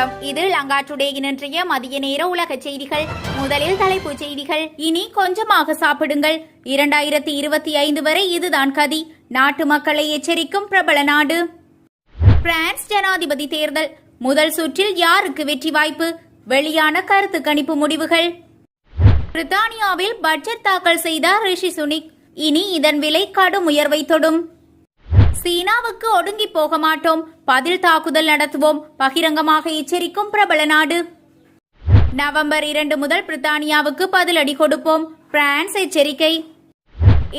வணக்கம். இது லங்கா டுடேயின் இன்றைய மதிய நேர உலக செய்திகள். முதலில் தலைப்புச் செய்திகள். இனி கொஞ்சமாக சாப்பிடுங்கள். 2025 வரை இதுதான் கதி. நாட்டு மக்களை எச்சரிக்கும் பிரபல நாடு. பிரான்ஸ் ஜனாதிபதி தேர்தல் முதல் சுற்றில் யாருக்கு வெற்றி வாய்ப்பு? வெளியான கருத்து கணிப்பு முடிவுகள். பிரித்தானியாவில் பட்ஜெட் தாக்கல் செய்தார் ரிஷி சுனிக். இனி இதன் விலை கடும் உயர்வை தொடும். சீனாவுக்கு ஒடுங்கி போக மாட்டோம், பதில் தாக்குதல் நடத்துவோம், பகிரங்கமாக எச்சரிக்கும் பிரபல நாடு. நவம்பர் 2 முதல் பிரித்தானியாவுக்கு பதிலடி கொடுப்போம், பிரான்ஸ் எச்சரிக்கை.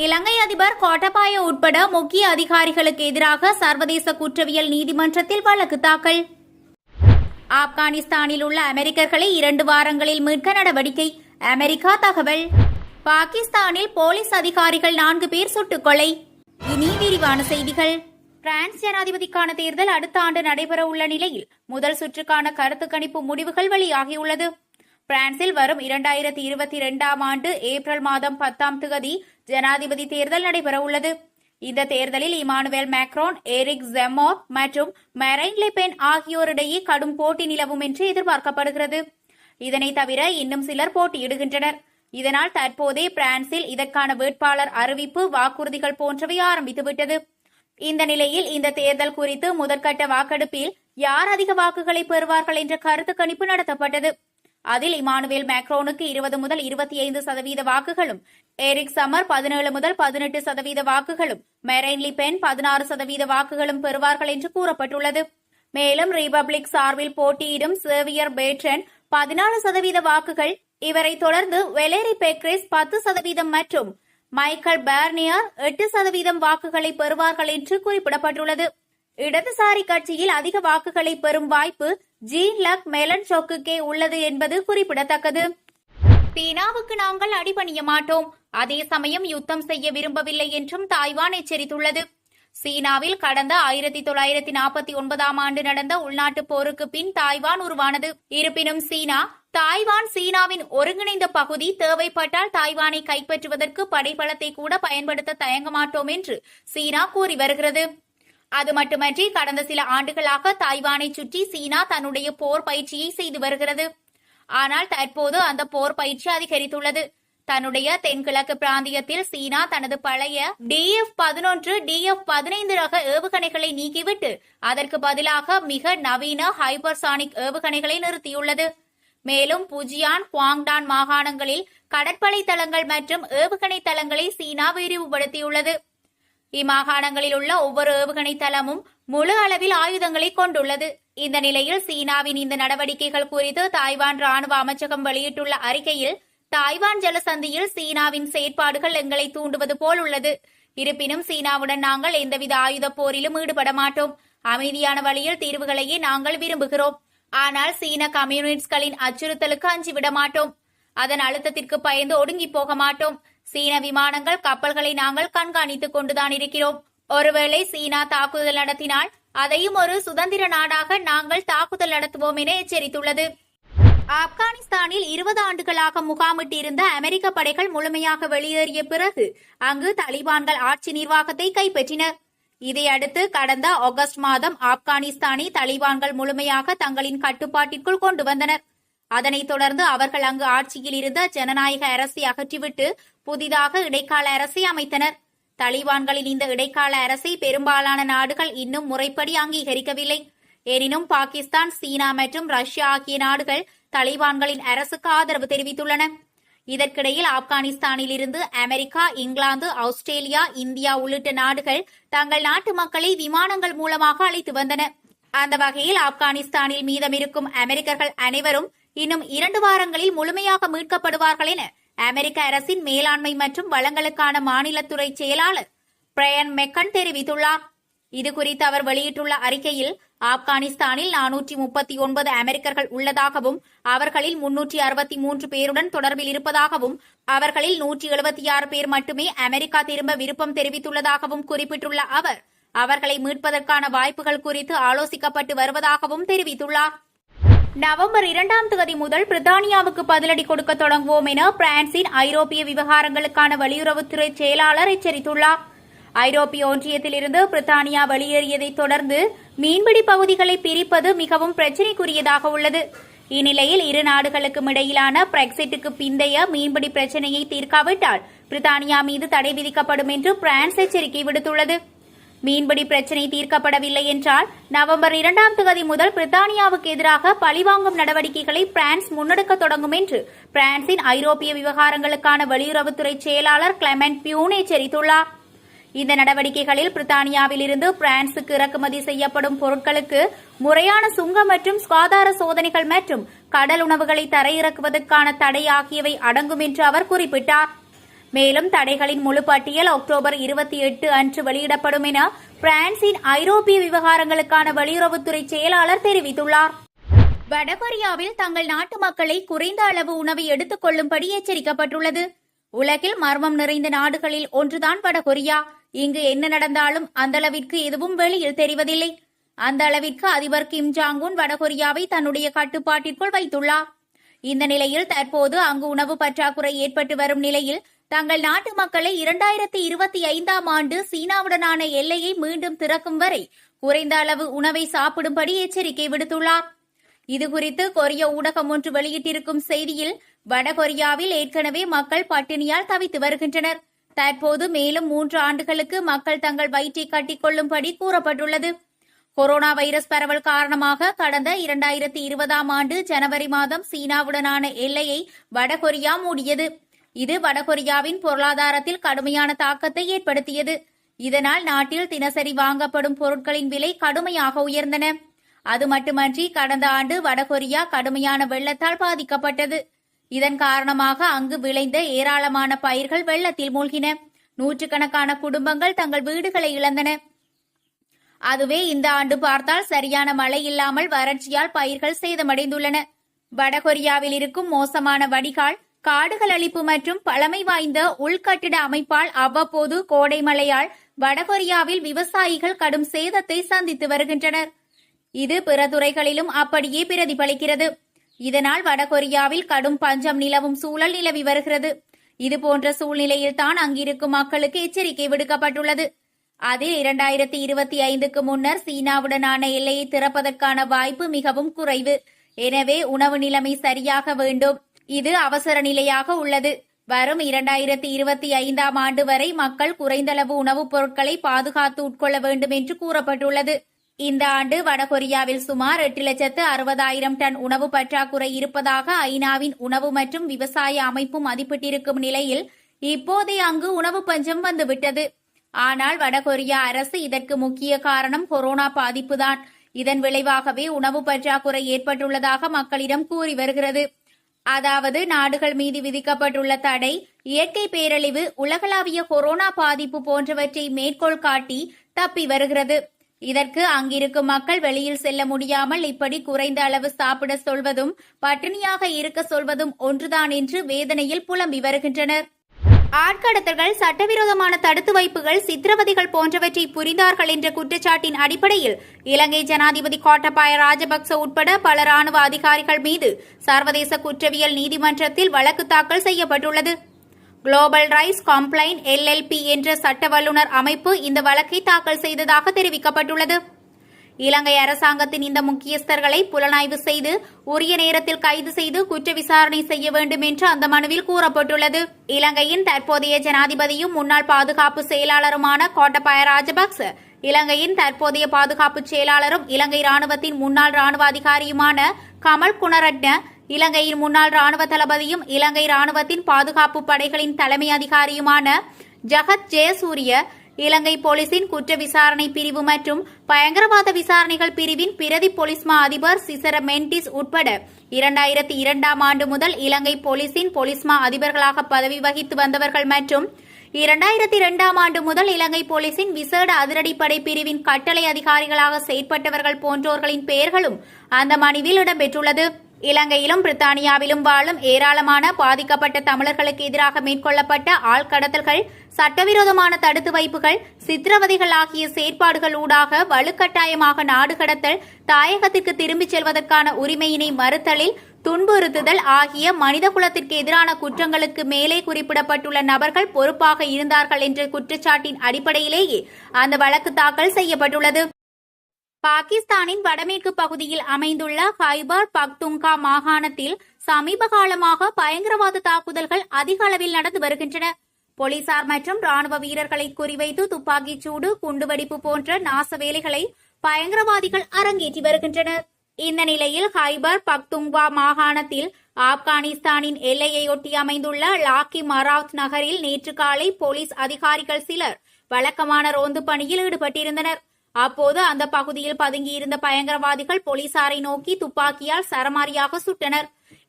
இலங்கை அதிபர் கோட்டபாய உட்பட முக்கிய அதிகாரிகளுக்கு எதிராக சர்வதேச குற்றவியல் நீதிமன்றத்தில் வழக்கு தாக்கல். ஆப்கானிஸ்தானில் உள்ள அமெரிக்கர்களை 2 வாரங்களில் மீட்க நடவடிக்கை, அமெரிக்கா தகவல். பாகிஸ்தானில் போலீஸ் அதிகாரிகள் 4 பேர் சுட்டுக் கொலை. இனி விரிவான செய்திகள். பிரான்ஸ் ஜனாதிபதிக்கான தேர்தல் அடுத்த ஆண்டு நடைபெற உள்ள நிலையில் முதல் சுற்றுக்கான கருத்து கணிப்பு முடிவுகள் வெளியாகியுள்ளது. பிரான்சில் வரும் 2022 ஆண்டு ஏப்ரல் மாதம் 10 ஜனாதிபதி தேர்தல் நடைபெற உள்ளது. இந்த தேர்தலில் இமானுவேல் மேக்ரோன், எரிக் ஜெமோர் மற்றும் மெரைன் லெ பென் ஆகியோரிடையே கடும் போட்டி நிலவும் என்று எதிர்பார்க்கப்படுகிறது. இதனை தவிர இன்னும் சிலர் போட்டியிடுகின்றனர். இதனால் தற்போதே பிரான்சில் இதற்கான வேட்பாளர் அறிவிப்பு, வாக்குறுதிகள் போன்றவை ஆரம்பித்துவிட்டது. இந்த நிலையில் இந்த தேர்தல் குறித்து முதற்கட்ட வாக்கெடுப்பில் யார் அதிக வாக்குகளை பெறுவார்கள் என்ற கருத்து கணிப்பு நடத்தப்பட்டது. அதில் இமானுவேல் மேக்ரோனுக்கு 20 முதல் 25% வாக்குகளும், எரிக் சமர் 17 முதல் 18% வாக்குகளும், மெரைன் லெ பென் 16% வாக்குகளும் பெறுவார்கள் என்று கூறப்பட்டுள்ளது. மேலும் ரிபப்ளிக் சார்பில் போட்டியிடும் சேவியர் பேட்ரன் 14% வாக்குகள், இவரை தொடர்ந்து வெலேரி பெக்ரிஸ் 10% மற்றும் மைக்கேல் பார்னியர் 8% வாக்குகளை பெறுவார்கள் என்று குறிப்பிடப்பட்டுள்ளது. இடதுசாரி கட்சியில் அதிக வாக்குகளை பெறும் வாய்ப்பு ஜீன் லக் மெலன்ஷோக்குக்கே உள்ளது என்பது குறிப்பிடத்தக்கது. சீனாவுக்கு நாங்கள் அடிபணிய மாட்டோம், அதே சமயம் யுத்தம் செய்ய விரும்பவில்லை என்றும் தாய்வான் எச்சரித்துள்ளது. சீனாவில் கடந்த 1949 ஆண்டு நடந்த உள்நாட்டு போருக்கு பின் தாய்வான் உருவானது. இருப்பினும் தாய்வான் சீனாவின் ஒருங்கிணைந்த பகுதி, தேவைப்பட்டால் தாய்வானை கைப்பற்றுவதற்கு படைபலத்தை கூட பயன்படுத்த தயங்க மாட்டோம் என்று சீனா கூறி வருகிறது. அது மட்டுமன்றி கடந்த சில ஆண்டுகளாக தாய்வானை சுற்றி சீனா தன்னுடைய போர் பயிற்சியை செய்து வருகிறது. ஆனால் தற்போது அந்த போர் பயிற்சி அதிகரித்துள்ளது. தன்னுடைய தென்கிழக்கு பிராந்தியத்தில் சீனா தனது பழைய DF-11, DF-15 ரக ஏவுகணைகளை நீக்கிவிட்டு அதற்கு பதிலாக மிக நவீன ஹைபர்சானிக் ஏவுகணைகளை நிறுத்தியுள்ளது. மேலும் புஜியான், குவாங்டான் மாகாணங்களில் கடற்படை தளங்கள் மற்றும் ஏவுகணை தளங்களை சீனா விரிவுபடுத்தியுள்ளது. இம்மாகாணங்களில் உள்ள ஒவ்வொரு ஏவுகணை தளமும் முழு அளவில் ஆயுதங்களை கொண்டுள்ளது. இந்த நிலையில் சீனாவின் இந்த நடவடிக்கைகள் குறித்து தாய்வான் ராணுவ அமைச்சகம் வெளியிட்டுள்ள அறிக்கையில், தாய்வான் ஜலசந்தியில் சீனாவின் செயற்பாடுகள் எங்களை தூண்டுவது போல் உள்ளது. இருப்பினும் சீனாவுடன் நாங்கள் எந்தவித ஆயுத போரிலும் ஈடுபட மாட்டோம். அமைதியான வழியில் தீர்வுகளையே நாங்கள் விரும்புகிறோம். ஆனால் சீன கம்யூனிஸ்ட்களின் அச்சுறுத்தலுக்கு அஞ்சிவிட மாட்டோம். அதன் அழுத்தத்திற்கு பயந்து ஒடுங்கி போக மாட்டோம். சீன விமானங்கள், கப்பல்களை நாங்கள் கண்காணித்துக் கொண்டுதான் இருக்கிறோம். ஒருவேளை சீனா தாக்குதல் நடத்தினால் அதையும் ஒரு சுதந்திர நாடாக நாங்கள் தாக்குதல் நடத்துவோம் என எச்சரித்துள்ளது. ஆப்கானிஸ்தானில் 20 ஆண்டுகளாக முகாமிட்டிருந்த அமெரிக்க படைகள் முழுமையாக வெளியேறிய பிறகு அங்கு தாலிபான்கள் ஆட்சி நிர்வாகத்தை கைப்பற்றினர். இதையடுத்து கடந்த ஆகஸ்ட் மாதம் ஆப்கானிஸ்தானை தாலிபான்கள் முழுமையாக தங்களின் கட்டுப்பாட்டிற்குள் கொண்டு வந்தனர். அதனைத் தொடர்ந்து அவர்கள் அங்கு ஆட்சியில் இருந்த ஜனநாயக அரசை அகற்றிவிட்டு புதிதாக இடைக்கால அரசை அமைத்தனர். தாலிபான்களின் இந்த இடைக்கால அரசை பெரும்பாலான நாடுகள் இன்னும் முறைப்படி அங்கீகரிக்கவில்லை. எனினும் பாகிஸ்தான், சீனா மற்றும் ரஷ்யா ஆகிய நாடுகள் தாலிபான்களின் அரசுக்கு ஆதரவு தெரிவித்துள்ளன. இதற்கிடையில் ஆப்கானிஸ்தானில் இருந்து அமெரிக்கா, இங்கிலாந்து, ஆஸ்திரேலியா, இந்தியா உள்ளிட்ட நாடுகள் தங்கள் நாட்டு மக்களை விமானங்கள் மூலமாக அழைத்து வந்தன. அந்த வகையில் ஆப்கானிஸ்தானில் மீதமிருக்கும் அமெரிக்கர்கள் அனைவரும் இன்னும் 2 வாரங்களில் முழுமையாக மீட்கப்படுவார்கள் என அமெரிக்க அரசின் மேலாண்மை மற்றும் வளங்களுக்கான மாநிலத்துறை செயலாளர் பிரையன் மெக்கன் தெரிவித்துள்ளார். இதுகுறித்து அவர் வெளியிட்டுள்ள அறிக்கையில், ஆப்கானிஸ்தானில் 439 அமெரிக்கர்கள் உள்ளதாகவும் அவர்களில் 363 பேருடன் தொடர்பில் இருப்பதாகவும் அவர்களில் 176 பேர் மட்டுமே அமெரிக்கா திரும்ப விருப்பம் தெரிவித்துள்ளதாகவும் குறிப்பிட்டுள்ள அவர், அவர்களை மீட்பதற்கான வாய்ப்புகள் குறித்து ஆலோசிக்கப்பட்டு வருவதாகவும் தெரிவித்துள்ளார். நவம்பர் 2 முதல் பிரித்தானியாவுக்கு பதிலடி கொடுக்க தொடங்குவோம் என பிரான்சின் ஐரோப்பிய விவகாரங்களுக்கான வெளியுறவுத்துறை செயலாளர் எச்சரித்துள்ளார். ஐரோப்பிய ஒன்றியத்திலிருந்து பிரித்தானியா வெளியேறியதைத் தொடர்ந்து மீன்பிடி பகுதிகளை பிரிப்பது மிகவும் பிரச்சினைக்குரியதாக உள்ளது. இந்நிலையில் இரு நாடுகளுக்கும் இடையிலான பிரெக்சிட்டுக்கு பிந்தைய மீன்பிடி பிரச்சினையை தீர்க்காவிட்டால் பிரித்தானியா மீது தடை விதிக்கப்படும் என்று பிரான்ஸ் எச்சரிக்கை விடுத்துள்ளது. மீன்பிடி பிரச்சினை தீர்க்கப்படவில்லை என்றால் நவம்பர் 2ஆம் தேதி முதல் பிரித்தானியாவுக்கு எதிராக பழிவாங்கும் நடவடிக்கைகளை பிரான்ஸ் முன்னெடுக்க தொடங்கும் என்று பிரான்சின் ஐரோப்பிய விவகாரங்களுக்கான வெளியுறவுத்துறை செயலாளர் கிளெமெண்ட் பியூன் எச்சரித்துள்ளார். இந்த நடவடிக்கைகளில் பிரித்தானியாவில் இருந்து பிரான்சுக்கு இறக்குமதி செய்யப்படும் பொருட்களுக்கு முறையான சுங்கம் மற்றும் சுகாதார சோதனைகள் மற்றும் கடல் உணவுகளை தரையிறக்குவதற்கான தடை ஆகியவை அடங்கும் என்று அவர் குறிப்பிட்டார். மேலும் தடைகளின் முழு பட்டியல் அக்டோபர் 28 அன்று வெளியிடப்படும் என பிரான்சின் ஐரோப்பிய விவகாரங்களுக்கான வெளியுறவுத்துறை செயலாளர் தெரிவித்துள்ளார். வடகொரியாவில் தங்கள் நாட்டு மக்களை குறைந்த அளவு உணவை எடுத்துக் கொள்ளும்படி எச்சரிக்கப்பட்டுள்ளது. உலகில் மர்மம் நிறைந்த நாடுகளில் ஒன்றுதான் வடகொரியா. இங்கு என்ன நடந்தாலும் அந்த அளவிற்கு எதுவும் வெளியில் தெரிவதில்லை. அந்த அளவிற்கு அதிபர் கிம் ஜாங் உன் வடகொரியாவை தன்னுடைய கட்டுப்பாட்டிற்குள் வைத்துள்ளார். இந்த நிலையில் தற்போது அங்கு உணவு பற்றாக்குறை ஏற்பட்டு வரும் நிலையில் தங்கள் நாட்டு மக்களை 2025ஆம் ஆண்டு சீனாவுடனான எல்லையை மீண்டும் திறக்கும் வரை குறைந்த அளவு உணவை சாப்பிடும்படி எச்சரிக்கை விடுத்துள்ளார். இதுகுறித்து கொரிய ஊடகம் ஒன்று வெளியிட்டிருக்கும் செய்தியில் வடகொரியாவில் ஏற்கனவே மக்கள் பட்டினியால் தவித்து வருகின்றனர். தற்போது மேலும் 3 ஆண்டுகளுக்கு மக்கள் தங்கள் வயிற்றை கட்டிக்கொள்ளும்படி கூறப்பட்டுள்ளது. கொரோனா வைரஸ் பரவல் காரணமாக கடந்த 2020ஆம் ஆண்டு ஜனவரி மாதம் சீனாவுடனான எல்லையை வடகொரியா மூடியது. இது வடகொரியாவின் பொருளாதாரத்தில் கடுமையான தாக்கத்தை ஏற்படுத்தியது. இதனால் நாட்டில் தினசரி வாங்கப்படும் பொருட்களின் விலை கடுமையாக உயர்ந்தன. அது மட்டுமன்றி கடந்த ஆண்டு வடகொரியா கடுமையான வெள்ளத்தால் பாதிக்கப்பட்டது. இதன் காரணமாக அங்கு விளைந்த ஏராளமான பயிர்கள் வெள்ளத்தில் மூழ்கின. நூற்றுக்கணக்கான குடும்பங்கள் தங்கள் வீடுகளை இழந்தன. அதுவே இந்த ஆண்டு பார்த்தால் சரியான மழை இல்லாமல் வறட்சியால் பயிர்கள் சேதமடைந்துள்ளன. வடகொரியாவில் இருக்கும் மோசமான வடிகால், காடுகள் அழிப்பு மற்றும் பழமை வாய்ந்த உள்கட்டிட அமைப்பால் அவ்வப்போது கோடை மழையால் வடகொரியாவில் விவசாயிகள் கடும் சேதத்தை சந்தித்து வருகின்றனர். இது பிற துறைகளிலும் அப்படியே பிரதிபலிக்கிறது. இதனால் வடகொரியாவில் கடும் பஞ்சம் நிலவும் சூழல் நிலவி வருகிறது. இதுபோன்ற சூழ்நிலையில்தான் அங்கிருக்கும் மக்களுக்கு எச்சரிக்கை விடுக்கப்பட்டுள்ளது. அதில் 2025க்கு முன்னர் சீனாவுடனான எல்லையை திறப்பதற்கான வாய்ப்பு மிகவும் குறைவு. எனவே உணவு நிலைமை சரியாக வேண்டும். இது அவசர நிலையாக உள்ளது. வரும் 2025ஆம் ஆண்டு வரை மக்கள் குறைந்தளவு உணவுப் பொருட்களை பாதுகாத்து உட்கொள்ள வேண்டும் என்று கூறப்பட்டுள்ளது. இந்த ஆண்டு வடகொரியாவில் சுமார் 8,60,000 டன் உணவு பற்றாக்குறை இருப்பதாக ஐநாவின் உணவு மற்றும் விவசாய அமைப்பு மதிப்பிட்டிருக்கும் நிலையில் இப்போதே அங்கு உணவு பஞ்சம் வந்துவிட்டது. ஆனால் வடகொரியா அரசு இதற்கு முக்கிய காரணம் கொரோனா பாதிப்புதான். இதன் விளைவாகவே உணவு பற்றாக்குறை ஏற்பட்டுள்ளதாக மக்களிடம் கூறி வருகிறது. அதாவது நாடுகள் மீது விதிக்கப்பட்டுள்ள தடை, இயற்கை பேரழிவு, உலகளாவிய கொரோனா பாதிப்பு போன்றவற்றை மேற்கோள் காட்டி தப்பி வருகிறது. இதற்கு அங்கிருக்கும் மக்கள் வெளியில் செல்ல முடியாமல் இப்படி குறைந்த அளவு சாப்பிட சொல்வதும் பட்டினியாக இருக்க சொல்வதும் ஒன்றுதான் என்று வேதனையில் புலம்பி வருகின்றனர். ஆட்கடத்தல்கள், சட்டவிரோதமான தடுத்து வைப்புகள், சித்திரவதைகள் போன்றவற்றை புரிந்தார்கள் என்ற குற்றச்சாட்டின் அடிப்படையில் இலங்கை ஜனாதிபதி கோட்டபாய ராஜபக்ச உட்பட பல ராணுவ அதிகாரிகள் மீது சர்வதேச குற்றவியல் நீதிமன்றத்தில் வழக்கு தாக்கல் செய்யப்பட்டுள்ளது. குளோபல் ரைட்ஸ் கம்ப்ளைண்ட் LLP என்ற சட்ட வல்லுநர் அமைப்பு இந்த வழக்கை தாக்கல் செய்ததாக தெரிவிக்கப்பட்டுள்ளது. இலங்கை அரசாங்கத்தின் இந்த முக்கியஸ்தர்களை புலனாய்வு செய்து உரிய நேரத்தில் கைது செய்து குற்ற விசாரணை செய்ய வேண்டும் என்று அந்த மனுவில் கூறப்பட்டுள்ளது. இலங்கையின் தற்போதைய ஜனாதிபதியும் முன்னாள் பாதுகாப்பு செயலாளருமான கோட்டபாய ராஜபக்ச, இலங்கையின் தற்போதைய பாதுகாப்பு செயலாளரும் இலங்கை ராணுவத்தின் முன்னாள் ராணுவ அதிகாரியுமான கமல் குணரட்ன, இலங்கையின் முன்னாள் ராணுவ தளபதியும் இலங்கை ராணுவத்தின் பாதுகாப்பு படைகளின் தலைமை அதிகாரியுமான ஜகத் ஜெயசூரிய, இலங்கை போலீசின் குற்ற விசாரணை பிரிவு மற்றும் பயங்கரவாத விசாரணைகள் பிரிவின் பிரதி போலீஸ் மா அதிபர் சிசர மென்டிஸ் உட்பட 2002ஆம் ஆண்டு முதல் இலங்கை போலீசின் போலீஸ் மா அதிபர்களாக பதவி வகித்து வந்தவர்கள் மற்றும் 2002ஆம் ஆண்டு முதல் இலங்கை போலீசின் விசேட அதிரடிப்படை பிரிவின் கட்டளை அதிகாரிகளாக செயற்பட்டவர்கள் போன்றோர்களின் பெயர்களும் அந்த மனுவில் இடம்பெற்றுள்ளது. இலங்கையிலும் பிரித்தானியாவிலும் வாழும் ஏராளமான பாதிக்கப்பட்ட தமிழர்களுக்கு எதிராக மேற்கொள்ளப்பட்ட ஆள்கடத்தல்கள், சட்டவிரோதமான தடுத்து வைப்புகள், சித்திரவதைகள் ஆகிய செயற்பாடுகள் ஊடாக வலுக்கட்டாயமாக நாடு கடத்தல், தாயகத்திற்கு திரும்பிச் செல்வதற்கான உரிமையினை மறுத்தலில், துன்புறுத்துதல் ஆகிய மனிதகுலத்திற்கு எதிரான குற்றங்களுக்கு மேலே குறிப்பிடப்பட்டுள்ள நபர்கள் பொறுப்பாக இருந்தார்கள் என்ற குற்றச்சாட்டின் அடிப்படையிலேயே அந்த வழக்கு தாக்கல் செய்யப்பட்டுள்ளது. பாகிஸ்தானின் வடமேற்கு பகுதியில் அமைந்துள்ள ஹைபர் பக்துங்கா மாகாணத்தில் சமீப காலமாக பயங்கரவாத தாக்குதல்கள் அதிக அளவில் நடந்து வருகின்றன. போலீசார் மற்றும் ராணுவ வீரர்களை குறிவைத்து துப்பாக்கிச் சூடு, குண்டுவெடிப்பு போன்ற நாச வேலைகளை பயங்கரவாதிகள் அரங்கேற்றி வருகின்றனர். இந்த நிலையில் ஹைபர் பக்துங்கா மாகாணத்தில் ஆப்கானிஸ்தானின் எல்லையையொட்டி அமைந்துள்ள லாக்கி மராத் நகரில் நேற்று காலை போலீஸ் அதிகாரிகள் சிலர் வழக்கமான ரோந்து பணியில் ஈடுபட்டிருந்தனர். அப்போது அந்த பகுதியில் பதுங்கியிருந்த பயங்கரவாதிகள் போலீசாரை நோக்கி துப்பாக்கியால் சரமாரியாக சுட்டனர்.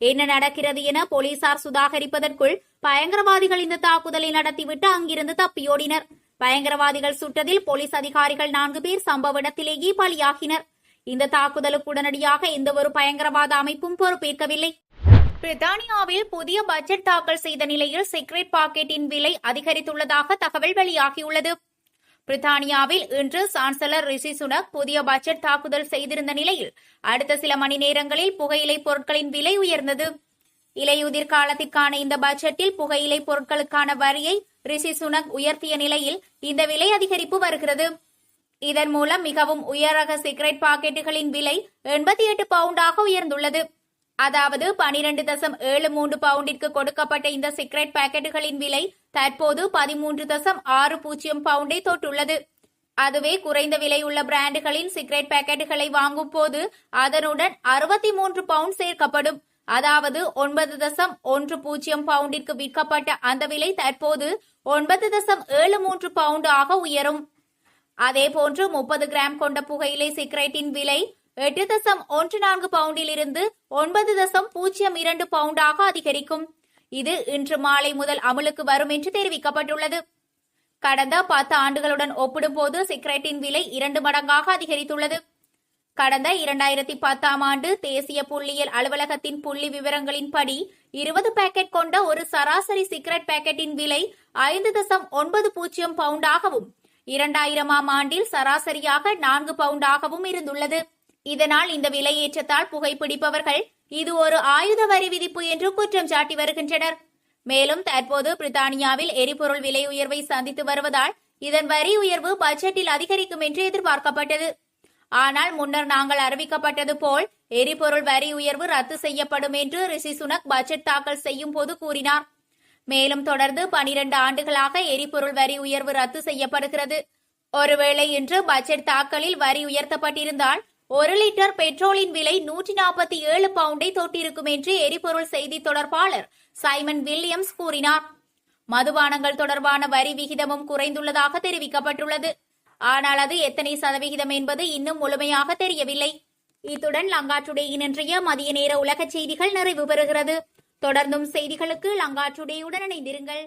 என்ன நடக்கிறது என போலீசார் சுதாகரிப்பதற்குள் பயங்கரவாதிகள் இந்த தாக்குதலை நடத்திவிட்டு அங்கிருந்து தப்பியோடினர். பயங்கரவாதிகள் சுட்டதில் போலீஸ் அதிகாரிகள் 4 பேர் சம்பவ இடத்திலேயே பலியாகினர். இந்த தாக்குதலுக்கு உடனடியாக எந்தவொரு பயங்கரவாத அமைப்பும் பொறுப்பேற்கவில்லை. பிரித்தானியாவில் புதிய பட்ஜெட் தாக்கல் செய்த நிலையில் சிகரெட் பாக்கெட்டின் விலை அதிகரித்துள்ளதாக தகவல் வெளியாகியுள்ளது. பிரித்தானியாவில் இன்று சான்சலர் ரிஷி சுனக் புதிய பட்ஜெட் தாக்குதல் செய்திருந்த நிலையில் அடுத்த சில மணி நேரங்களில் புகையிலை பொருட்களின் விலை உயர்ந்தது. இலையுதிர் காலத்திற்கான இந்த பட்ஜெட்டில் புகையிலை பொருட்களுக்கான வரியை ரிஷி சுனக் உயர்த்திய நிலையில் இந்த விலை அதிகரிப்பு வருகிறது. இதன் மூலம் மிகவும் உயரக சிகரெட் பாக்கெட்டுகளின் விலை 88 பவுண்டாக உயர்ந்துள்ளது. அதாவது 12.73 பவுண்டிற்கு கொடுக்கப்பட்ட இந்த சிகரெட் பாக்கெட்டுகளின் விலை தற்போது 13.60 பவுண்டை தொட்டுள்ளது. அதுவே குறைந்த விலையுள்ள பிராண்டுகளின் சிகரெட் பாக்கெட்டுகளை வாங்கும் போது அதனுடன் 63 பவுண்ட் சேர்க்கப்படும். அதாவது 9.10 பவுண்டிற்கு விற்கப்பட்ட அந்த விலை தற்போது 9.73 பவுண்ட் ஆக உயரும். அதேபோன்று 30 கிராம் கொண்ட புகையிலை சிகரெட்டின் விலை 8.14 பவுண்டிலிருந்து 9.02 பவுண்டாக அதிகரிக்கும். இது இன்று மாலை முதல் அமலுக்கு வரும் என்று தெரிவிக்கப்பட்டுள்ளது. கடந்த 10 ஆண்டுகளுடன் ஒப்பிடும்போது சிகரெட்டின் விலை 2 மடங்காக அதிகரித்துள்ளது. கடந்த 2010ஆம் ஆண்டு தேசிய புள்ளியியல் அலுவலகத்தின் புள்ளி விவரங்களின்படி 20 பாக்கெட் கொண்ட ஒரு சராசரி சிகரெட் பாக்கெட்டின் விலை 5.90 பவுண்டாகவும் 2000ஆம் ஆண்டில் சராசரியாக 4 பவுண்டாகவும் இருந்துள்ளது. இதனால் இந்த விலையேற்றத்தால் புகைப்பிடிப்பவர்கள் இது ஒரு ஆயுத வரி விதிப்பு என்று குற்றம் சாட்டி வருகின்றனர். மேலும் தற்போது பிரித்தானியாவில் எரிபொருள் விலை உயர்வை சந்தித்து வருவதால் இதன் வரி உயர்வு பட்ஜெட்டில் அதிகரிக்கும் என்று எதிர்பார்க்கப்பட்டது. ஆனால் முன்னர் நாங்கள் அறிவிக்கப்பட்டது போல் எரிபொருள் வரி உயர்வு ரத்து செய்யப்படும் என்று ரிஷி சுனக் பட்ஜெட் தாக்கல் செய்யும் போது கூறினார். மேலும் தொடர்ந்து 12 ஆண்டுகளாக எரிபொருள் வரி உயர்வு ரத்து செய்யப்படுகிறது. ஒருவேளை இன்று பட்ஜெட் தாக்கலில் வரி உயர்த்தப்பட்டிருந்தால் 1 லிட்டர் பெட்ரோலின் விலை 147 பவுண்டை தொட்டிருக்கும் என்று எரிபொருள் செய்தி தொடர்பாளர் சைமன் வில்லியம்ஸ் கூறினார். மதுபானங்கள் தொடர்பான வரி விகிதமும் குறைந்துள்ளதாக தெரிவிக்கப்பட்டுள்ளது. ஆனால் அது எத்தனை சதவிகிதம் என்பது இன்னும் முழுமையாக தெரியவில்லை. இத்துடன் லங்கா டுடேயின் இன்றைய மதிய நேர உலக செய்திகள் நிறைவு பெறுகிறது. தொடர்ந்தும் செய்திகளுக்கு லங்கா டுடேயுடன் இணைந்திருங்கள்.